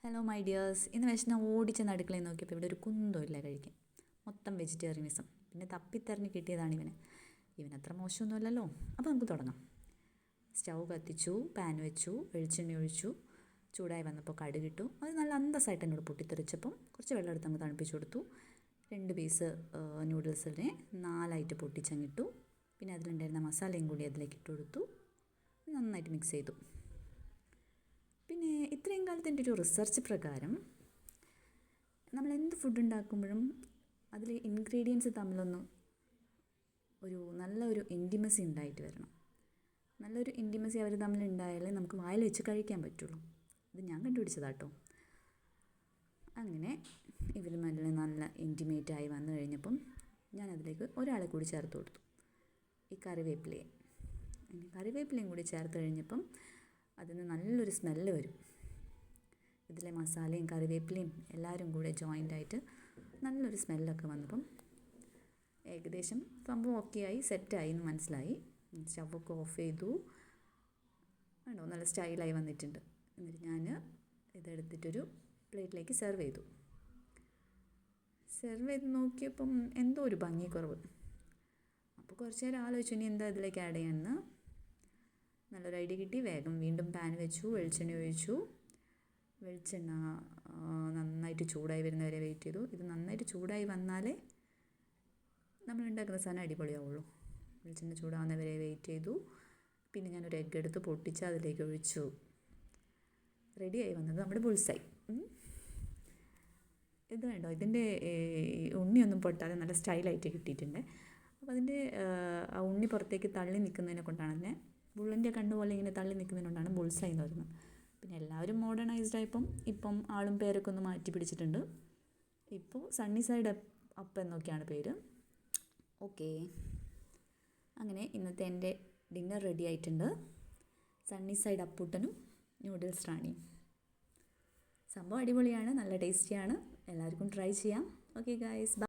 Hello my dears. ഇന്ന് വിശന്ന് ഓടിച്ചെന്ന് അടുക്കളയിൽ നോക്കിയപ്പോൾ ഇവിടെ ഒരു കുന്തവും ഇല്ല കഴിക്കാൻ. മൊത്തം വെജിറ്റേറിയനിസം. പിന്നെ തപ്പിത്തെറിഞ്ഞ് കിട്ടിയതാണ് ഇവനത്ര മോശമൊന്നുമല്ലല്ലോ. അപ്പോൾ നമുക്ക് തുടങ്ങാം. സ്റ്റൗ കത്തിച്ചു, പാൻ വെച്ചു, വെളിച്ചെണ്ണ ഒഴിച്ചു. ചൂടായി വന്നപ്പോൾ കടുകിട്ടു. അത് നല്ല അന്തസ്സായിട്ട് എന്നോട് പൊട്ടിത്തെറിച്ചപ്പം കുറച്ച് വെള്ളം എടുത്ത് അങ്ങ് തണുപ്പിച്ച് കൊടുത്തു. 2 പീസ് നൂഡിൽസിനെ 4ആയിട്ട് പൊട്ടിച്ചങ്ങിട്ടു. പിന്നെ അതിലുണ്ടായിരുന്ന മസാലയും കൂടി അതിലേക്ക് ഇട്ട് കൊടുത്തു. നന്നായിട്ട് മിക്സ് ചെയ്തു. പിന്നെ ഇത്രയും കാലത്ത് എൻ്റെ ഒരു റിസർച്ച് പ്രകാരം നമ്മൾ എന്ത് ഫുഡ് ഉണ്ടാക്കുമ്പോഴും അതിൽ ഇൻഗ്രീഡിയൻസ് തമ്മിലൊന്ന് നല്ലൊരു ഇൻറ്റിമസി ഉണ്ടായിട്ട് വരണം. നല്ലൊരു ഇൻറ്റിമസി അവർ തമ്മിൽ ഉണ്ടായാലേ നമുക്ക് വായിൽ വെച്ച് കഴിക്കാൻ പറ്റുള്ളൂ. ഇത് ഞാൻ കണ്ടുപിടിച്ചതാട്ടോ. അങ്ങനെ ഇവർ നല്ല ഇൻറ്റിമേറ്റായി വന്നു കഴിഞ്ഞപ്പം ഞാൻ അതിലേക്ക് ഒരാളെ കൂടി ചേർത്ത് കൊടുത്തു, ഈ കറിവേപ്പിലയും കൂടി ചേർത്ത് കഴിഞ്ഞപ്പം അതിന് നല്ലൊരു സ്മെല്ല് വരും. ഇതിലെ മസാലയും കറിവേപ്പിലയും എല്ലാവരും കൂടെ ജോയിൻ്റായിട്ട് നല്ലൊരു സ്മെല്ലൊക്കെ വന്നപ്പം ഏകദേശം സംഭവം ഓക്കെ ആയി, സെറ്റായി എന്ന് മനസ്സിലായി. സ്റ്റവൊക്കെ ഓഫ് ചെയ്തു. ആണോ, നല്ല സ്റ്റൈലായി വന്നിട്ടുണ്ട്. എന്നിട്ട് ഞാൻ ഇതെടുത്തിട്ടൊരു പ്ലേറ്റിലേക്ക് സെർവ് ചെയ്തു നോക്കിയപ്പം എന്തോ ഒരു ഭംഗിക്കുറവ്. അപ്പോൾ കുറച്ച് നേരം ആലോചിച്ചു ഇനി എന്താ ഇതിലേക്ക് ആഡ് ചെയ്യാമെന്ന്. നല്ലൊരു ഐഡിയ കിട്ടി. വേഗം വീണ്ടും പാൻ വെച്ചു, വെളിച്ചെണ്ണ ഒഴിച്ചു. വെളിച്ചെണ്ണ നന്നായിട്ട് ചൂടായി വരുന്നവരെ വെയിറ്റ് ചെയ്തു. ഇത് നന്നായിട്ട് ചൂടായി വന്നാലേ നമ്മൾ ഉണ്ടാക്കുന്ന സാധനം അടിപൊളിയാവുള്ളൂ. വെളിച്ചെണ്ണ ചൂടാവുന്നവരെ വെയിറ്റ് ചെയ്തു. പിന്നെ ഞാനൊരു എഗ്ഗ് എടുത്ത് പൊട്ടിച്ച് അതിലേക്ക് ഒഴിച്ചു. റെഡിയായി വന്നത് നമ്മുടെ ബുൾസൈ. ഇത് വേണ്ടോ, ഇതിൻ്റെ ഉണ്ണിയൊന്നും പൊട്ടാതെ നല്ല സ്റ്റൈലായിട്ട് കിട്ടിയിട്ടുണ്ട്. അപ്പോൾ അതിൻ്റെ ആ ഉണ്ണി പുറത്തേക്ക് തള്ളി നിൽക്കുന്നതിനെ കൊണ്ടാണ് അതിനെ ബുള്ളിൻ്റെ കണ്ണ് പോലെ ഇങ്ങനെ തള്ളി നിൽക്കുന്നതിനോടാണ് ബുൾസൈ എന്ന് പറയുന്നത്. പിന്നെ എല്ലാവരും മോഡേണൈസ്ഡ് ആയപ്പം ഇപ്പം ആളും പേരൊക്കെ ഒന്ന് മാറ്റി പിടിച്ചിട്ടുണ്ട്. ഇപ്പോൾ സണ്ണി സൈഡ് അപ്പ് എന്നൊക്കെയാണ് പേര്. ഓക്കെ, അങ്ങനെ ഇന്നത്തെ എൻ്റെ ഡിന്നർ റെഡി ആയിട്ടുണ്ട്. സണ്ണി സൈഡ് അപ്പൂട്ടനും നൂഡിൽസ് റാണിയും. സംഭവം അടിപൊളിയാണ്, നല്ല ടേസ്റ്റിയാണ്. എല്ലാവർക്കും ട്രൈ ചെയ്യാം. Okay guys.